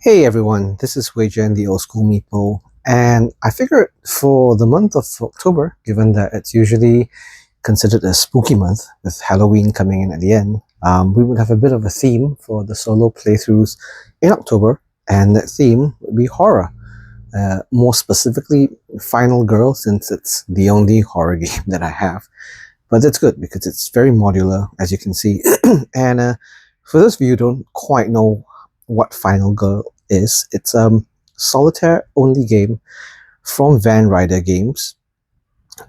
Hey everyone, this is Wei Jen, the Old School Meeple, and I figured for the month of October, given that it's usually considered a spooky month with Halloween coming in at the end, we would have a bit of a theme for the solo playthroughs in October, and that theme would be horror. More specifically, Final Girl, since it's the only horror game that I have. But that's good because it's very modular, as you can see. And for those of you who don't quite know what Final Girl is, it's a solitaire only game from Van Ryder Games,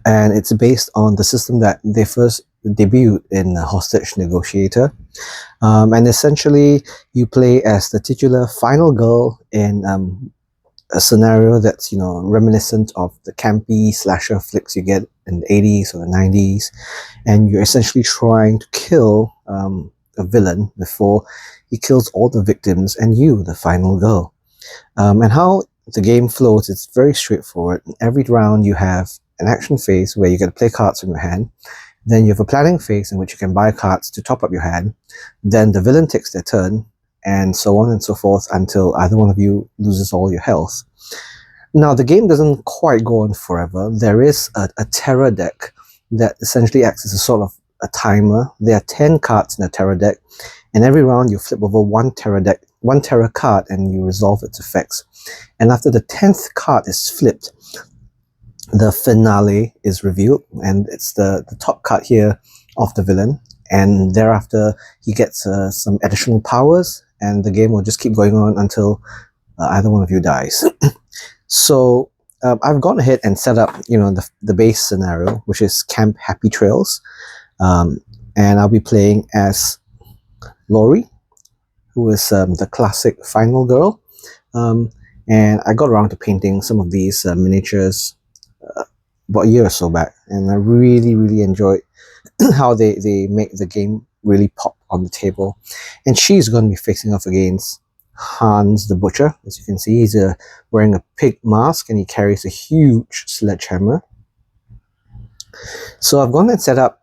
and it's based on the system that they first debuted in Hostage Negotiator. And essentially, you play as the titular final girl in a scenario that's reminiscent of the campy slasher flicks you get in the 80s or the 90s, and you're essentially trying to kill a villain before he kills all the victims and you, the final girl. And how the game flows, it's very straightforward. Every round you have an action phase where you get to play cards from your hand. Then you have a planning phase in which you can buy cards to top up your hand. Then the villain takes their turn, and so on and so forth until either one of you loses all your health. Now, the game doesn't quite go on forever. There is a terror deck that essentially acts as a sort of a timer. There are 10 cards in a terror deck, and every round you flip over one terror card, and you resolve its effects. And after the 10th card is flipped, the finale is revealed, and it's the top card here of the villain. And thereafter, he gets some additional powers, and the game will just keep going on until either one of you dies. So I've gone ahead and set up, the base scenario, which is Camp Happy Trails, and I'll be playing as Laurie, who is the classic final girl. And I got around to painting some of these miniatures about a year or so back, and I really enjoyed how they make the game really pop on the table. And she's going to be facing off against Hans the Butcher. As you can see, he's wearing a pig mask and he carries a huge sledgehammer. So I've gone and set up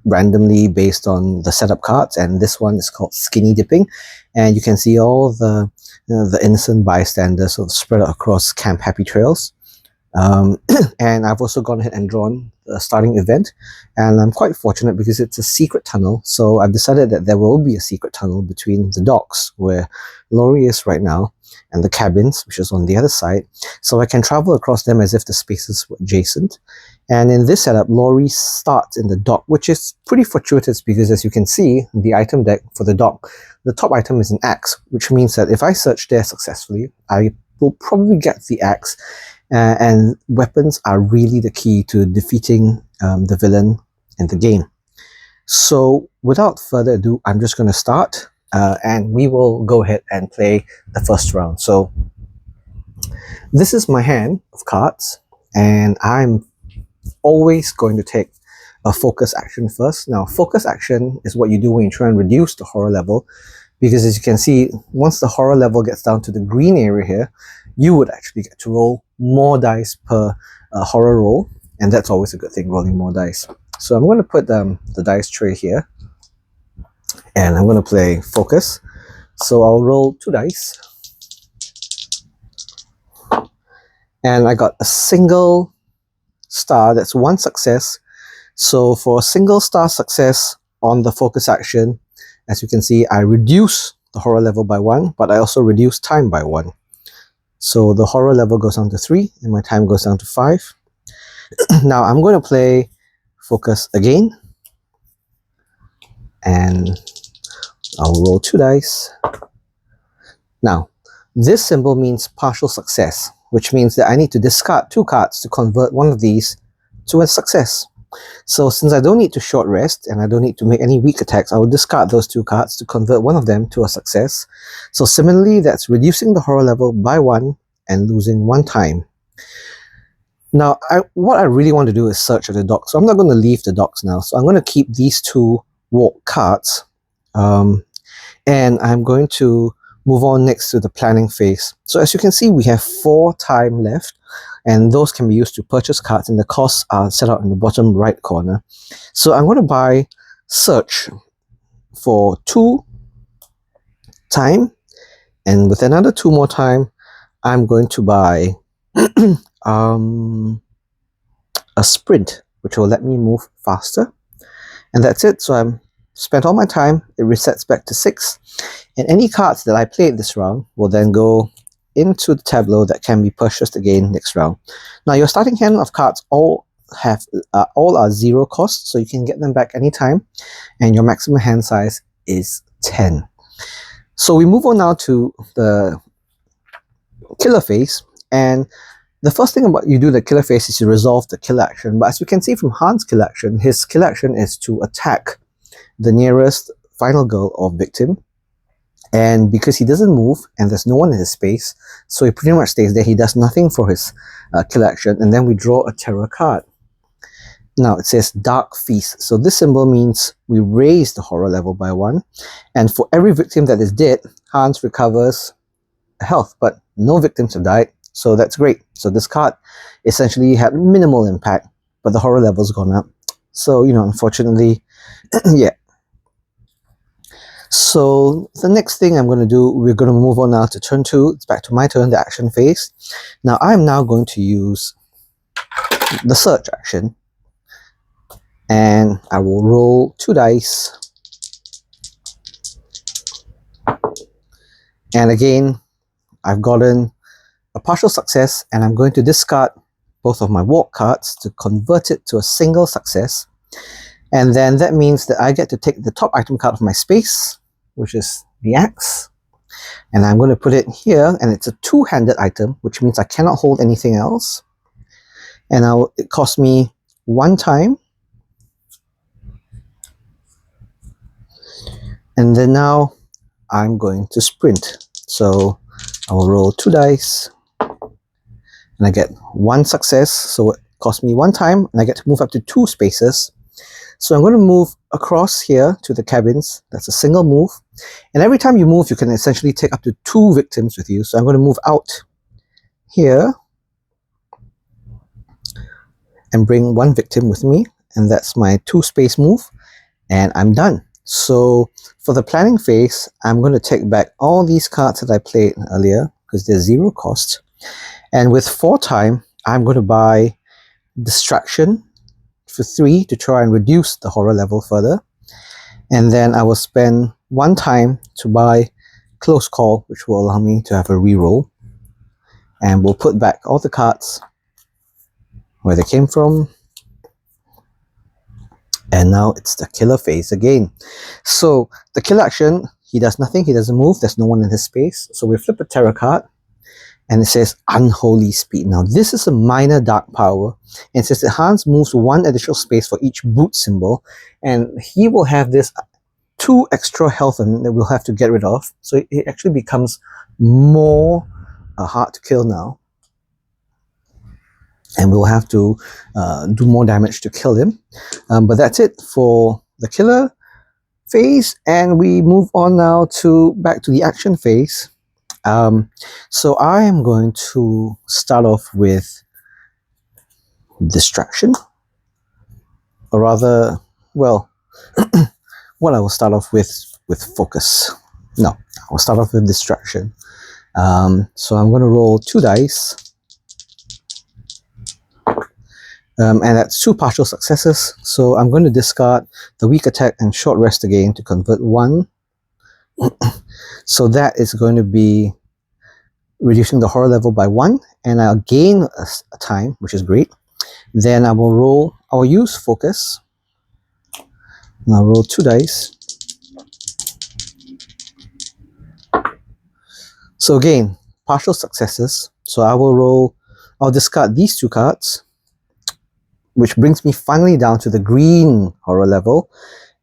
randomly based on the setup cards, and this one is called Skinny Dipping, and you can see all the innocent bystanders sort of spread out across Camp Happy Trails. And I've also gone ahead and drawn the starting event, and I'm quite fortunate because it's a secret tunnel. So I've decided that there will be a secret tunnel between the docks where Laurie is right now and the cabins, which is on the other side, so I can travel across them as if the spaces were adjacent. And in this setup, Laurie starts in the dock, which is pretty fortuitous because, as you can see, the item deck for the dock, the top item is an axe, which means that if I search there successfully, I will probably get the axe. And weapons are really the key to defeating the villain in the game. So without further ado, I'm just going to start, and we will go ahead and play the first round. So this is my hand of cards, and I'm always going to take a focus action first. Now, focus action is what you do when you try and reduce the horror level, because as you can see, once the horror level gets down to the green area here, you would actually get to roll more dice per horror roll, and that's always a good thing, rolling more dice. So I'm going to put the dice tray here, and I'm going to play focus. So I'll roll 2 dice, and I got a single star. That's 1 success. So for a single star success on the focus action, as you can see, I reduce the horror level by 1, but I also reduce time by 1. So the horror level goes down to 3, and my time goes down to 5. Now I'm going to play focus again, and I'll roll 2 dice. Now, this symbol means partial success, which means that I need to discard 2 cards to convert one of these to a success. So since I don't need to short rest and I don't need to make any weak attacks, I will discard those 2 cards to convert one of them to a success. So similarly, that's reducing the horror level by 1 and losing 1 time. Now, what I really want to do is search at the dock. So I'm not going to leave the docks now. So I'm going to keep these 2 walk cards, and I'm going to move on next to the planning phase. So as you can see, we have 4 time left, and those can be used to purchase cards, and the costs are set out in the bottom right corner. So I'm going to buy Search for 2 time And with another 2 more time, I'm going to buy a sprint, which will let me move faster. And that's it. So I'm spent all my time. It resets back to 6. And any cards that I played this round will then go into the tableau that can be purchased again next round. Now your starting hand of cards all are 0 cost, so you can get them back anytime, and your maximum hand size is 10. So we move on now to the killer phase, and the first thing about you do the killer phase is you resolve the kill action. But as you can see from Han's kill action, his kill action is to attack the nearest final girl or victim. And because he doesn't move and there's no one in his space, so he pretty much stays there. He does nothing for his kill action, and then we draw a terror card. Now it says Dark Feast. So this symbol means we raise the horror level by 1. And for every victim that is dead, Hans recovers health, but no victims have died. So that's great. So this card essentially had minimal impact, but the horror level's gone up. So, unfortunately, yeah. So the next thing I'm going to do, we're going to move on now to turn 2. It's back to my turn, the action phase. Now I'm now going to use the search action. And I will roll 2 dice. And again, I've gotten a partial success, and I'm going to discard both of my walk cards to convert it to a single success. And then that means that I get to take the top item card of my space, which is the axe, and I'm going to put it here, and it's a 2-handed item, which means I cannot hold anything else. And it costs me 1 time. And then now I'm going to sprint. So I will roll 2 dice, and I get 1 success, so it costs me 1 time, and I get to move up to 2 spaces. So I'm going to move across here to the cabins. That's a single move. And every time you move, you can essentially take up to 2 victims with you. So I'm going to move out here and bring 1 victim with me. And that's my 2-space move. And I'm done. So for the planning phase, I'm going to take back all these cards that I played earlier because they're 0 cost. And with 4 time, I'm going to buy Distraction for 3 to try and reduce the horror level further. And then I will spend 1 time to buy Close Call, which will allow me to have a reroll. And we'll put back all the cards where they came from. And now it's the killer phase again. So the kill action, he does nothing, he doesn't move, there's no one in his space. So we flip a terror card, and it says Unholy Speed. Now this is a minor dark power, and it says that Hans moves 1 additional space for each boot symbol, and he will have this 2 extra health that we'll have to get rid of. So it actually becomes more hard to kill now. And we'll have to do more damage to kill him. But that's it for the killer phase, and we move on now back to the action phase. So I am going to start off with Distraction, or rather, well, I will start off with Focus. No, I will start off with Distraction. So I'm going to roll 2 dice. And that's 2 partial successes. So I'm going to discard the weak attack and short rest again to convert 1. So that is going to be reducing the horror level by 1, and I'll gain a time, which is great. Then I will use Focus, and I'll roll 2 dice. So again, partial successes. So I'll discard these 2 cards, which brings me finally down to the green horror level,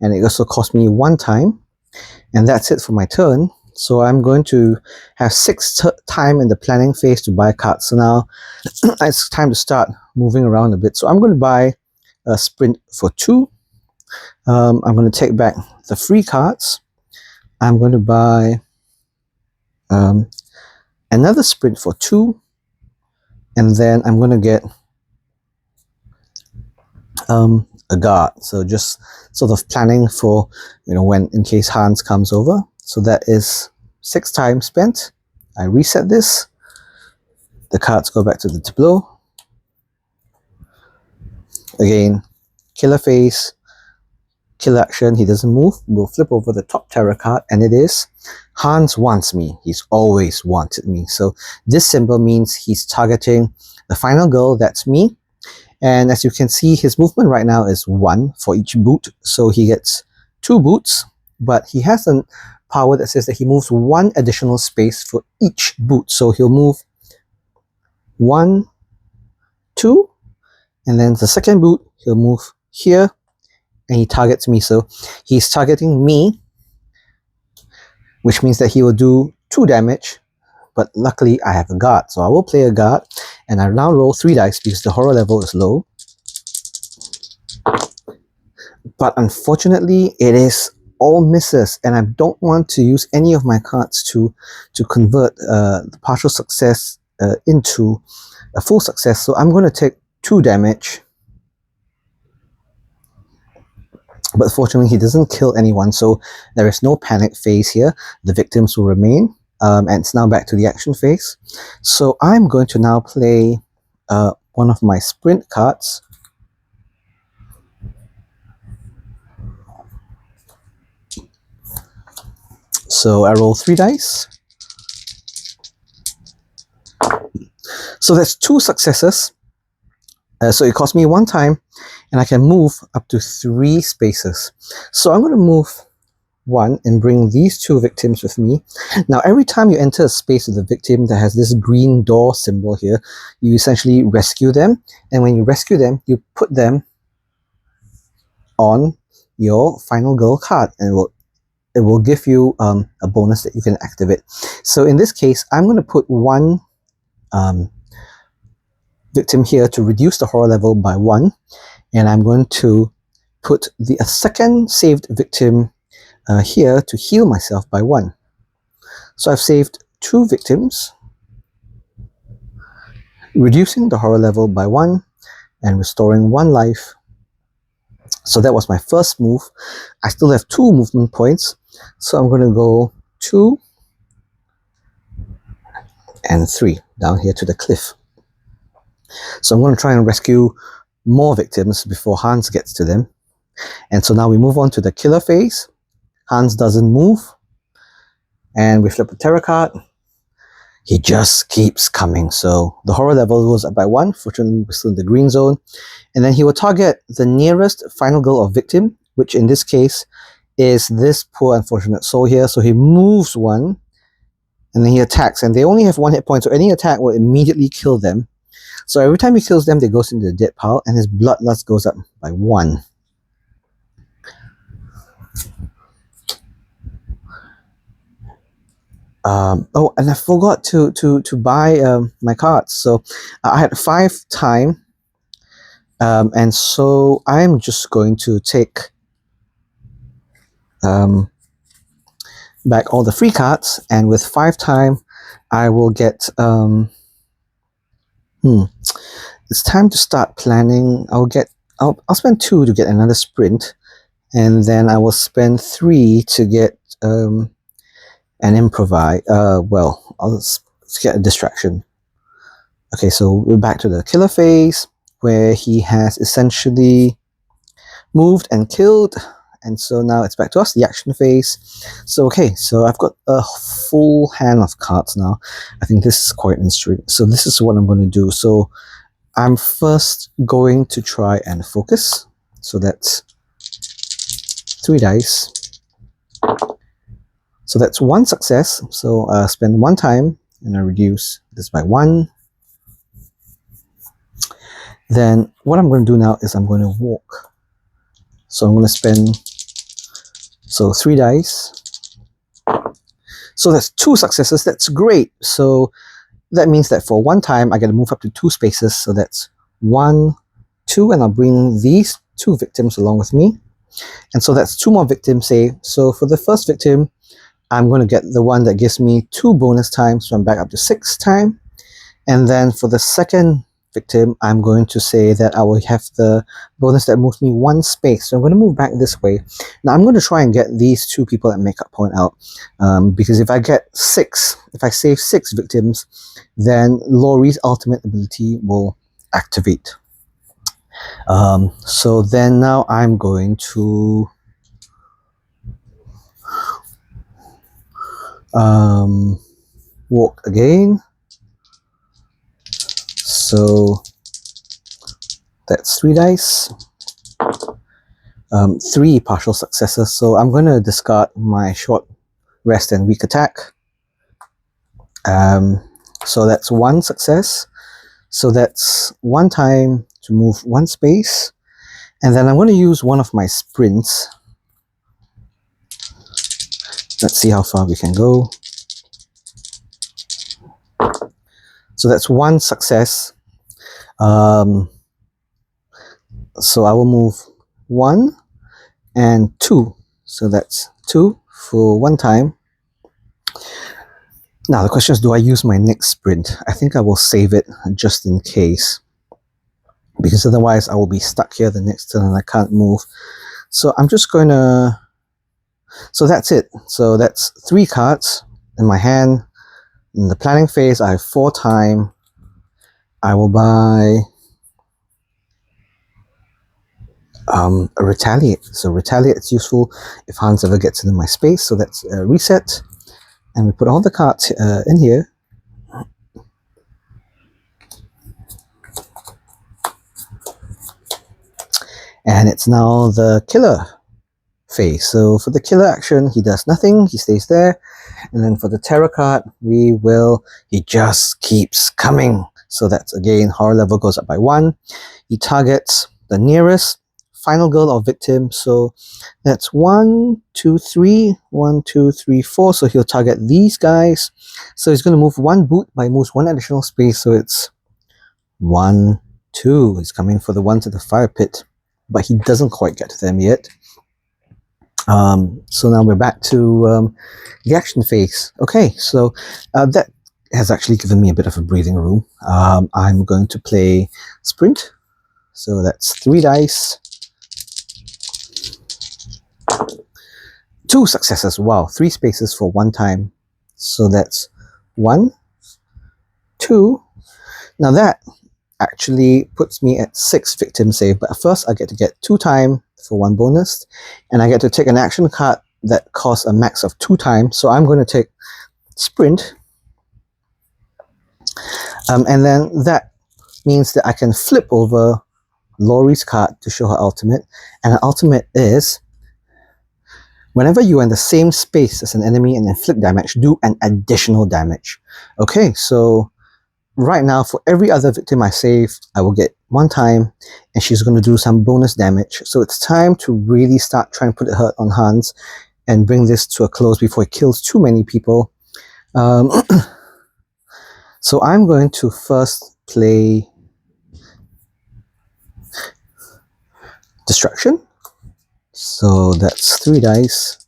and it also cost me 1 time, and that's it for my turn. So I'm going to have 6 time in the planning phase to buy cards. So now it's time to start moving around a bit. So I'm going to buy a sprint for 2. I'm going to take back the free cards. I'm going to buy another sprint for 2, and then I'm going to get a guard. So just sort of planning for, when in case Hans comes over. So that is 6 time spent. I reset this. The cards go back to the tableau. Again, killer phase, kill action, he doesn't move. We'll flip over the top tarot card, and it is Hans wants me. He's always wanted me. So this symbol means he's targeting the final girl, that's me. And as you can see, his movement right now is 1 for each boot. So he gets 2 boots, but he has a power that says that he moves 1 additional space for each boot. So he'll move 1, 2, and then the second boot, he'll move here, and he targets me. So he's targeting me, which means that he will do 2 damage, but luckily I have a guard. So I will play a guard, and I now roll 3 dice because the horror level is low. But unfortunately, it is all misses, and I don't want to use any of my cards to convert the partial success into a full success. So I'm going to take 2 damage. But fortunately, he doesn't kill anyone, so there is no panic phase here. The victims will remain, and it's now back to the action phase. So I'm going to now play one of my sprint cards. So I roll 3 dice. So that's 2 successes. So it cost me 1 time, and I can move up to 3 spaces. So I'm going to move 1 and bring these 2 victims with me. Now every time you enter a space with a victim that has this green door symbol here, you essentially rescue them, and when you rescue them, you put them on your final girl card, and it will give you a bonus that you can activate. So in this case, I'm going to put 1 victim here to reduce the horror level by 1, and I'm going to put a second saved victim here to heal myself by 1. So I've saved 2 victims, reducing the horror level by 1 and restoring 1 life. So that was my first move. I still have 2 movement points, so I'm going to go 2 and 3 down here to the cliff. So I'm going to try and rescue more victims before Hans gets to them. And so now we move on to the killer phase. Hans doesn't move, and we flip a tarot card. He just keeps coming. So the horror level goes up by 1. Fortunately, we're still in the green zone. And then he will target the nearest final girl or victim, which in this case is this poor unfortunate soul here. So he moves 1, and then he attacks, and they only have 1 hit point, so any attack will immediately kill them. So every time he kills them, they go into the dead pile, and his bloodlust goes up by 1. Oh, and I forgot to buy my cards. So I had 5 time, and so I'm just going to take back all the free cards, and with 5 time, I will get it's time to start planning. I'll spend 2 to get another sprint, and then I will spend 3 to get an improvise. Well, let's get a distraction. Okay, so we're back to the killer phase, where he has essentially moved and killed, and so now it's back to us, the action phase. So okay, so I've got a full hand of cards now. I think this is quite interesting. So this is what I'm going to do. So I'm first going to try and focus. So that's 3 dice. So that's 1 success. So spend 1 time, and I reduce this by 1. Then what I'm going to do now is I'm going to walk. So I'm going to spend 3 dice. So that's 2 successes. That's great. So that means that for 1 time I get to move up to 2 spaces. So that's 1, 2, and I'll bring these 2 victims along with me. And so that's 2 more victims saved. So for the first victim, I'm going to get the one that gives me 2 bonus times, so I'm back up to 6 time. And then for the second victim, I'm going to say that I will have the bonus that moves me one space. So I'm going to move back this way. Now I'm going to try and get these two people at makeup point out, because if I get 6, if I save 6 victims, then Laurie's ultimate ability will activate. So then now I'm going to walk again. So that's 3 dice. 3 partial successes. So I'm going to discard my short rest and weak attack. So that's 1 success. So that's 1 time to move 1 space. And then I'm going to use one of my sprints. Let's see how far we can go. So that's 1 success. So I will move 1 and 2. So that's 2 for 1 time. Now the question is, do I use my next sprint? I think I will save it just in case, because otherwise I will be stuck here the next turn and I can't move. So I'm just going to... So that's it. So that's 3 cards in my hand. In the planning phase, I have 4 time. I will buy a retaliate. So retaliate is useful if Hans ever gets into my space. So that's a reset. And we put all the cards in here. And it's now the killer phase. So for the killer action, he does nothing. He stays there. And then for the terror card, he just keeps coming. So that's, again, horror level goes up by 1. He targets the nearest final girl or victim. So that's 1, 2, 3, 1, 2, 3, 4. So he'll target these guys. So he's going to move 1 boot by moves 1 additional space. So it's 1, 2. He's coming for the ones at the fire pit, but he doesn't quite get to them yet. So now we're back to the action phase. Okay, so that has actually given me a bit of a breathing room. I'm going to play sprint. So that's 3 dice. 2 successes. Wow, 3 spaces for 1 time. So that's 1, 2. Now that actually puts me at 6 victim save, but first I get to get 2 time for 1 bonus, and I get to take an action card that costs a max of 2 times. So I'm going to take sprint, and then that means that I can flip over Laurie's card to show her ultimate, and her ultimate is, whenever you are in the same space as an enemy and inflict damage, do an additional damage. Okay, so right now, for every other victim I save, I will get 1 time, and she's going to do some bonus damage. So it's time to really start trying to put a hurt on Hans and bring this to a close before he kills too many people. So I'm going to first play Distraction. So that's 3 dice.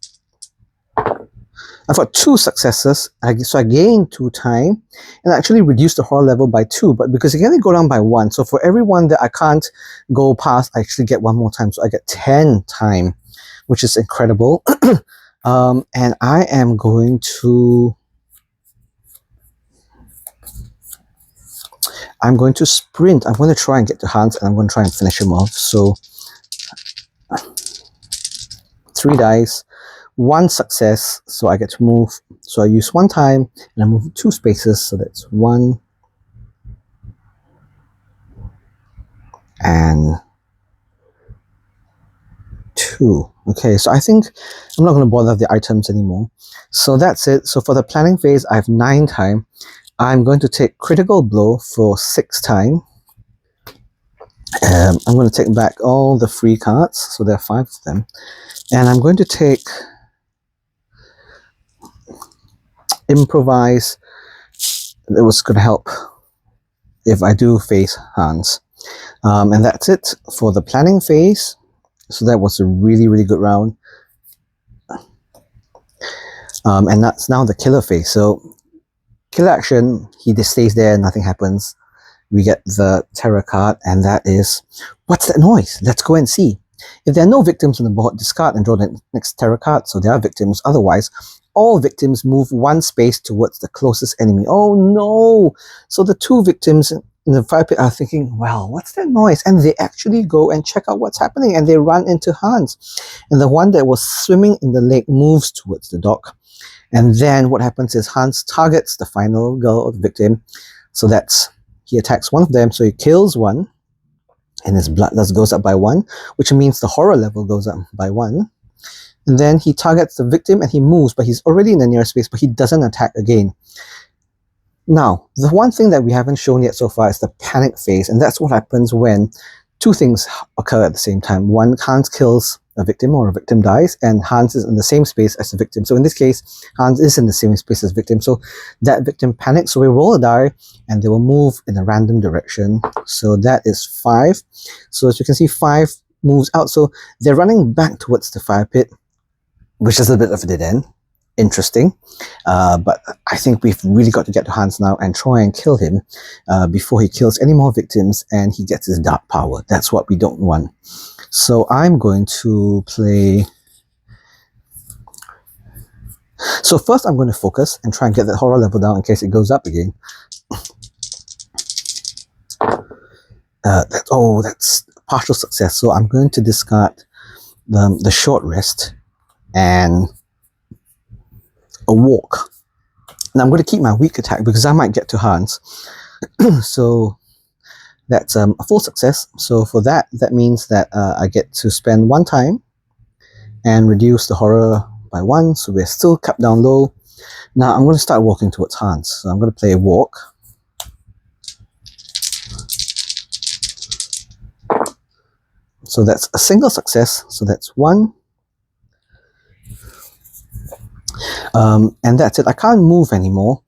I've got 2 successes, so I gain 2 time, and I actually reduce the horror level by 2, but because it can only go down by 1, so for every one that I can't go past, I actually get 1 more time, so I get 10 time, which is incredible. And I am going to... I'm going to sprint. I'm going to try and get to Hans, and I'm going to try and finish him off. So 3 dice, 1 success, so I get to move. So I use 1 time, and I move 2 spaces, so that's 1 and 2. Okay, so I think I'm not going to bother with the items anymore. So that's it. So for the planning phase, I have 9 time. I'm going to take critical blow for 6 time. I'm going to take back all the free cards, so there are 5 of them. And I'm going to take improvise. It was going to help if I do face Hans. And that's it for the planning phase. So that was a really, really good round. And that's now the killer phase. So killer action, he just stays there, nothing happens. we get the terror card, and that is, what's that noise? Let's go and see. If there are no victims on the board, discard and draw the next terror card, so there are victims. Otherwise, all victims move one space towards the closest enemy. Oh no! So the two victims in the fire pit are thinking, well, what's that noise? And they actually go and check out what's happening, and they run into Hans. And the one that was swimming in the lake moves towards the dock. And then what happens is Hans targets the final girl or the victim. So he attacks one of them, so he kills one, and his bloodlust goes up by 1, which means the horror level goes up by 1. And then he targets the victim and he moves, but he's already in the nearest space, but he doesn't attack again. Now, the one thing that we haven't shown yet so far is the panic phase, and that's what happens when two things occur at the same time. One, Hans kills a victim or a victim dies, and Hans is in the same space as the victim. So in this case, Hans is in the same space as the victim. So that victim panics, so we roll a die, and they will move in a random direction. So that is 5. So as you can see, 5 moves out. So they're running back towards the fire pit, which is a bit of a dead end. Interesting. But I think we've really got to get to Hans now and try and kill him before he kills any more victims and he gets his dark power. That's what we don't want. So I'm going to play... So first I'm going to focus and try and get that horror level down in case it goes up again. That's partial success. So I'm going to discard the short rest and a walk. Now I'm going to keep my weak attack because I might get to Hans. So that's a full success. So for that means that I get to spend 1 time and reduce the horror by 1. So we're still capped down low. Now I'm going to start walking towards Hans. So I'm going to play a walk. So that's a single success. So that's 1. And that's it. I can't move anymore.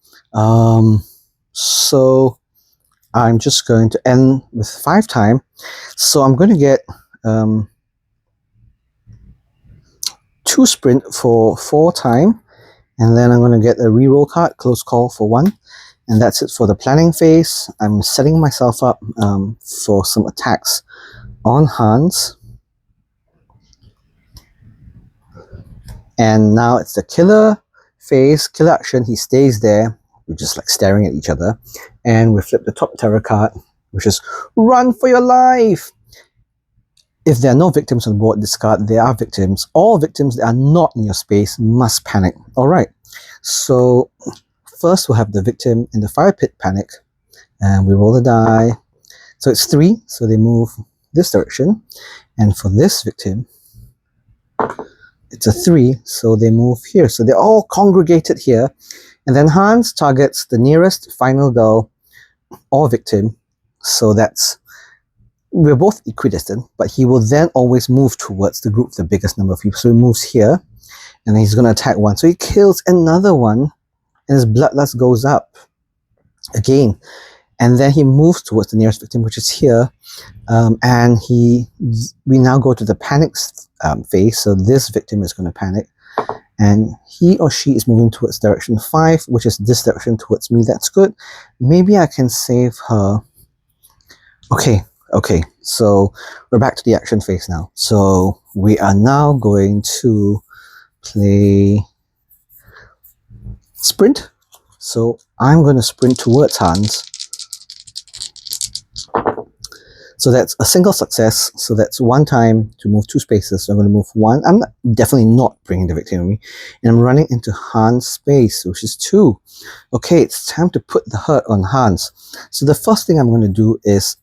So I'm just going to end with 5 time. So I'm going to get 2 sprint for 4 time. And then I'm going to get a reroll card, close call for 1. And that's it for the planning phase. I'm setting myself up for some attacks on Hans. And now it's the killer phase, killer action. He stays there. We're just like staring at each other. And we flip the top terror card, which is run for your life. If there are no victims on board, discard. There are victims. All victims that are not in your space must panic. All right. So first we'll have the victim in the fire pit panic. And we roll the die. So it's 3. So they move this direction. And for this victim, it's a 3, so they move here. So they're all congregated here. And then Hans targets the nearest final girl or victim. So we're both equidistant, but he will then always move towards the group with the biggest number of people. So he moves here, and then he's going to attack 1. So he kills another one, and his bloodlust goes up again. And then he moves towards the nearest victim, which is here. And we now go to the panic phase. So this victim is going to panic. And he or she is moving towards direction 5, which is this direction towards me. That's good. Maybe I can save her. Okay. So we're back to the action phase now. So we are now going to play sprint. So I'm going to sprint towards Hans. So that's a single success. So that's 1 time to move 2 spaces. So I'm going to move 1. I'm definitely not bringing the victim with me. And I'm running into Hans' space, which is 2. Okay, it's time to put the hurt on Hans. So the first thing I'm going to do is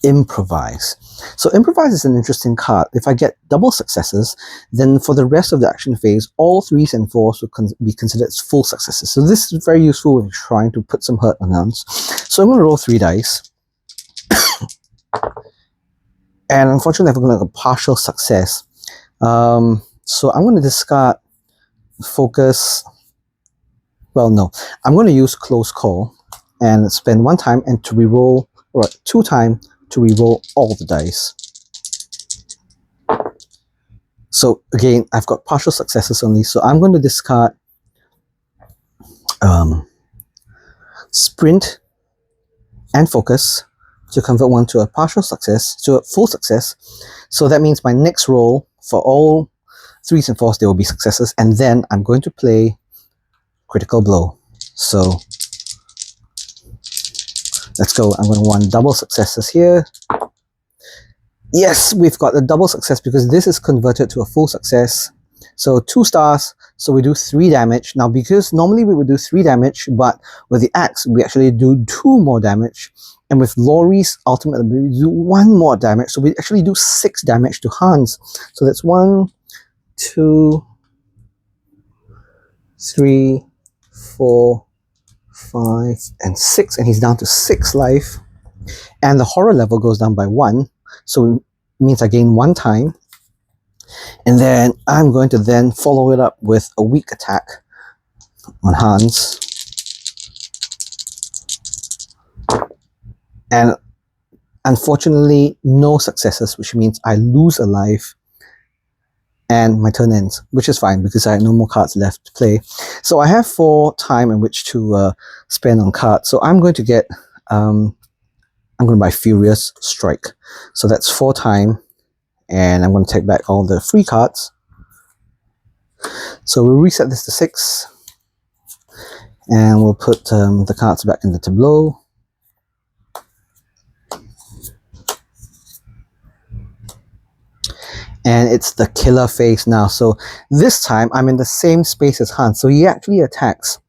improvise. So improvise is an interesting card. If I get double successes, then for the rest of the action phase, all 3s and 4s will be considered as full successes. So this is very useful when you're trying to put some hurt on Hans. So I'm going to roll 3 dice. And unfortunately, I'm going to have a partial success. So I'm going to discard focus. Well, no. I'm going to use close call and spend 1 time and to reroll, or 2 times to reroll all the dice. So again, I've got partial successes only. So I'm going to discard sprint and focus to convert one to a partial success, to a full success. So that means my next roll for all 3s and 4s, they will be successes, and then I'm going to play critical blow. So let's go. I'm going to want double successes here. Yes, we've got a double success because this is converted to a full success. So 2 stars, so we do 3 damage. Now, because normally we would do 3 damage, but with the axe, we actually do 2 more damage. And with Laurie's ultimate ability, we do 1 more damage. So we actually do 6 damage to Hans. So that's 1, 2, 3, 4, 5, and 6. And he's down to 6 life. And the horror level goes down by 1. So it means I gain 1 time. And then I'm going to then follow it up with a weak attack on Hans. And unfortunately, no successes, which means I lose a life and my turn ends, which is fine because I have no more cards left to play. So I have 4 time in which to spend on cards. So I'm going to get, I'm going to buy Furious Strike. So that's 4 time. And I'm going to take back all the free cards. So we'll reset this to 6. And we'll put the cards back in the tableau. And it's the killer phase now. So this time I'm in the same space as Hans. So he actually attacks.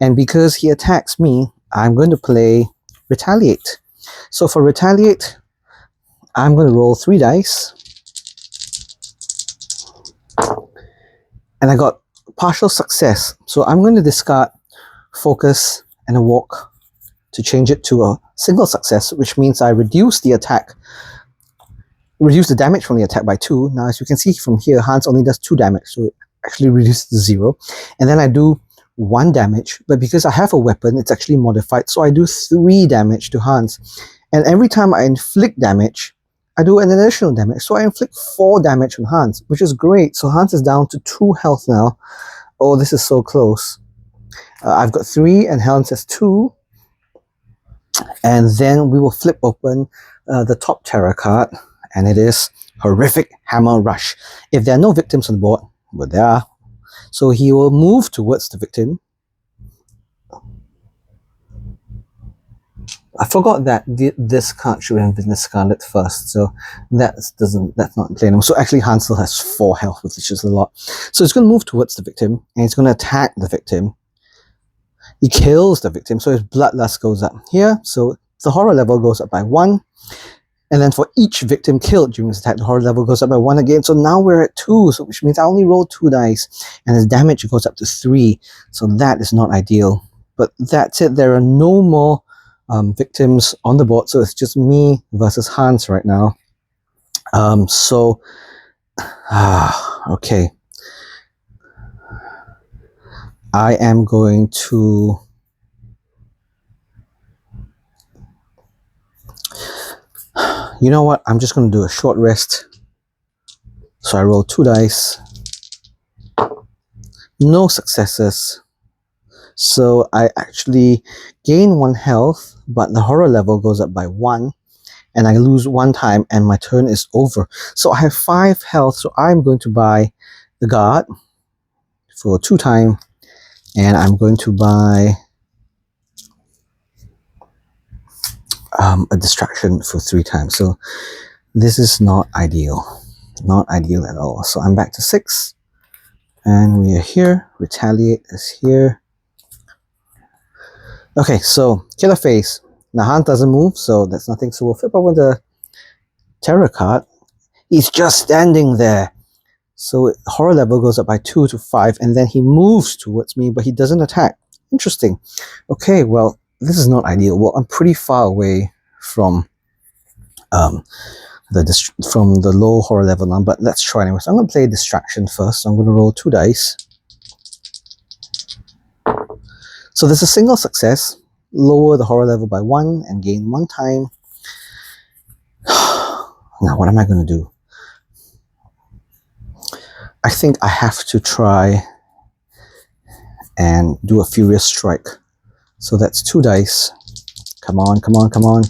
And because he attacks me, I'm going to play Retaliate. So for Retaliate, I'm going to roll 3 dice. And I got partial success. So I'm going to discard Focus and a Walk to change it to a single success, which means I reduce the attack, reduce the damage from the attack by 2. Now, as you can see from here, Hans only does 2 damage, so it actually reduces to 0. And then I do 1 damage, but because I have a weapon, it's actually modified, so I do 3 damage to Hans. And every time I inflict damage, I do an additional damage. So I inflict 4 damage on Hans, which is great. So Hans is down to 2 health now. Oh, this is so close. I've got 3 and Hans has 2. And then we will flip open the top terror card. And it is Horrific Hammer Rush. If there are no victims on the board, well, there are. So he will move towards the victim. I forgot that this card should have been discarded first, so that's not playing. So actually Hans still has 4 health, which is a lot. So it's going to move towards the victim, and it's going to attack the victim. He kills the victim, so his bloodlust goes up here. So the horror level goes up by 1. And then for each victim killed during this attack, the horror level goes up by 1 again. So now we're at 2, so which means I only roll 2 dice, and his damage goes up to 3. So that is not ideal. But that's it. There are no more victims on the board, so it's just me versus Hans right now. Okay. I am going to you know what? I'm just going to do a short rest. So I roll 2 dice. No successes. So I actually gain 1 health, but the horror level goes up by 1. And I lose 1 time, and my turn is over. So I have 5 health, so I'm going to buy the guard for 2 time. And I'm going to buy a distraction for 3 times. So this is not ideal. Not ideal at all. So I'm back to 6. And we are here. Retaliate is here. Okay, so killer phase. Now Hans doesn't move, so that's nothing. So we'll flip over the terror card. He's just standing there. So horror level goes up by 2 to 5, and then he moves towards me, but he doesn't attack. Interesting. Okay, well, this is not ideal. Well, I'm pretty far away from the low horror level now, but let's try anyway. So I'm going to play distraction first. So I'm going to roll 2 dice. So there's a single success. Lower the horror level by 1 and gain 1 time. Now, what am I going to do? I think I have to try and do a Furious Strike So that's 2 dice. Come on, come on, come on.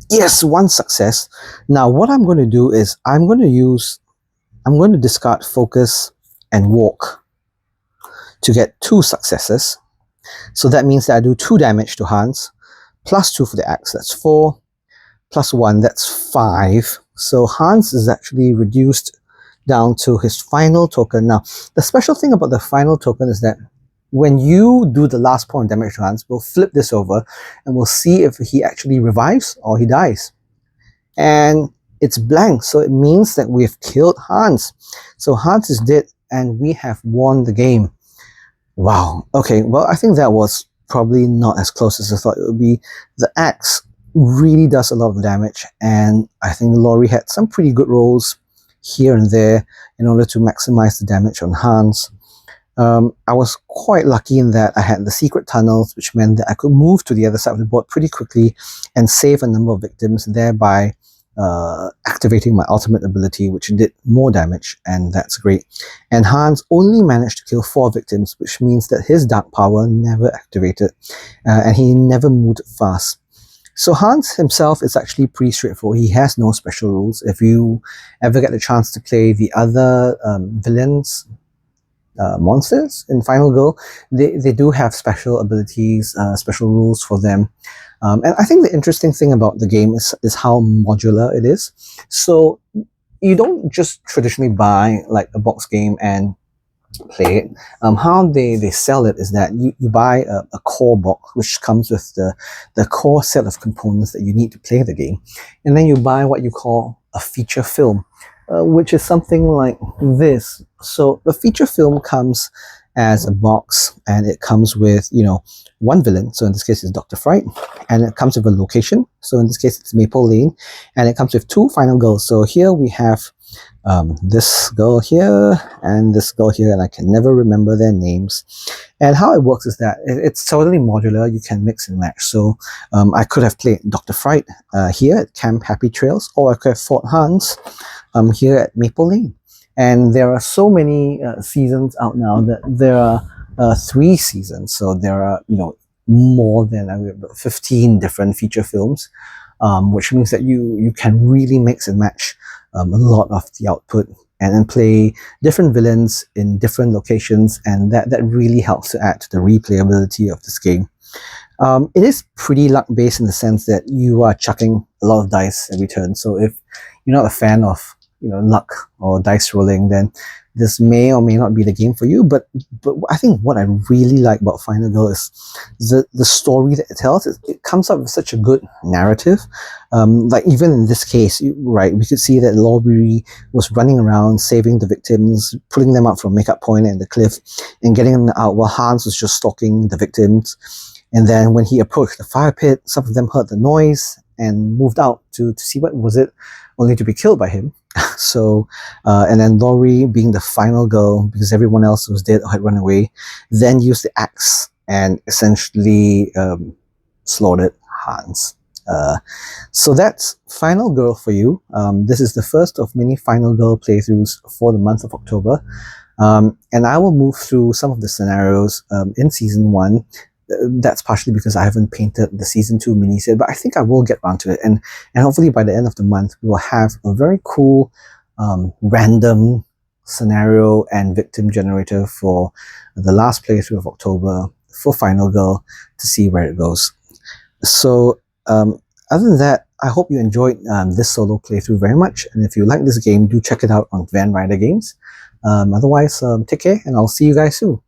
Yes, 1 success. Now what I'm going to do is I'm going to discard focus and walk to get 2 successes. So that means that I do 2 damage to Hans, plus 2 for the axe, that's 4, plus 1, that's 5. So Hans is actually reduced down to his final token. Now, the special thing about the final token is that when you do the last point of damage to Hans, we'll flip this over and we'll see if he actually revives or he dies. And it's blank, so it means that we've killed Hans. So Hans is dead and we have won the game. Wow. Okay, well, I think that was probably not as close as I thought it would be. The axe really does a lot of damage, and I think Laurie had some pretty good rolls here and there in order to maximize the damage on Hans. I was quite lucky in that I had the secret tunnels, which meant that I could move to the other side of the board pretty quickly and save a number of victims, thereby activating my ultimate ability, which did more damage, and that's great. And Hans only managed to kill 4 victims, which means that his dark power never activated, and he never moved fast. So Hans himself is actually pretty straightforward. He has no special rules. If you ever get the chance to play the other villains, monsters in Final Girl, they do have special abilities, special rules for them. And I think the interesting thing about the game is how modular it is. So you don't just traditionally buy like a box game and play it. How they sell it is that you buy a core box, which comes with the core set of components that you need to play the game. And then you buy what you call a feature film, which is something like this. So the feature film comes as a box, and it comes with, 1 villain, so in this case it's Dr. Fright, and it comes with a location, so in this case it's Maple Lane, and it comes with 2 final girls. So here we have this girl here and this girl here, and I can never remember their names. And how it works is that it's totally modular. You can mix and match. So I could have played Dr. Fright here at Camp Happy Trails, or I could have fought Hans here at Maple Lane. And there are so many seasons out now that there are 3 seasons. So there are, more than 15 different feature films, which means that you can really mix and match a lot of the output and then play different villains in different locations, and that really helps to add to the replayability of this game. It is pretty luck-based in the sense that you are chucking a lot of dice every turn. So if you're not a fan of luck or dice rolling, then this may or may not be the game for you. But I think what I really like about Final Girl is the story that it tells. It comes up with such a good narrative. Like even in this case, right, we could see that Laurie was running around saving the victims, pulling them up from Makeup Point and the cliff, and getting them out while Hans was just stalking the victims. And then when he approached the fire pit, some of them heard the noise and moved out to see what was it, only to be killed by him. So, and then Laurie, being the final girl, because everyone else was dead or had run away, then used the axe and essentially slaughtered Hans. So that's Final Girl for you. This is the first of many Final Girl playthroughs for the month of October. And I will move through some of the scenarios in Season 1. That's partially because I haven't painted the Season 2 miniset, but I think I will get around to it. And hopefully by the end of the month, we will have a very cool random scenario and victim generator for the last playthrough of October for Final Girl to see where it goes. So other than that, I hope you enjoyed this solo playthrough very much. And if you like this game, do check it out on Van Ryder Games. Otherwise, take care, and I'll see you guys soon.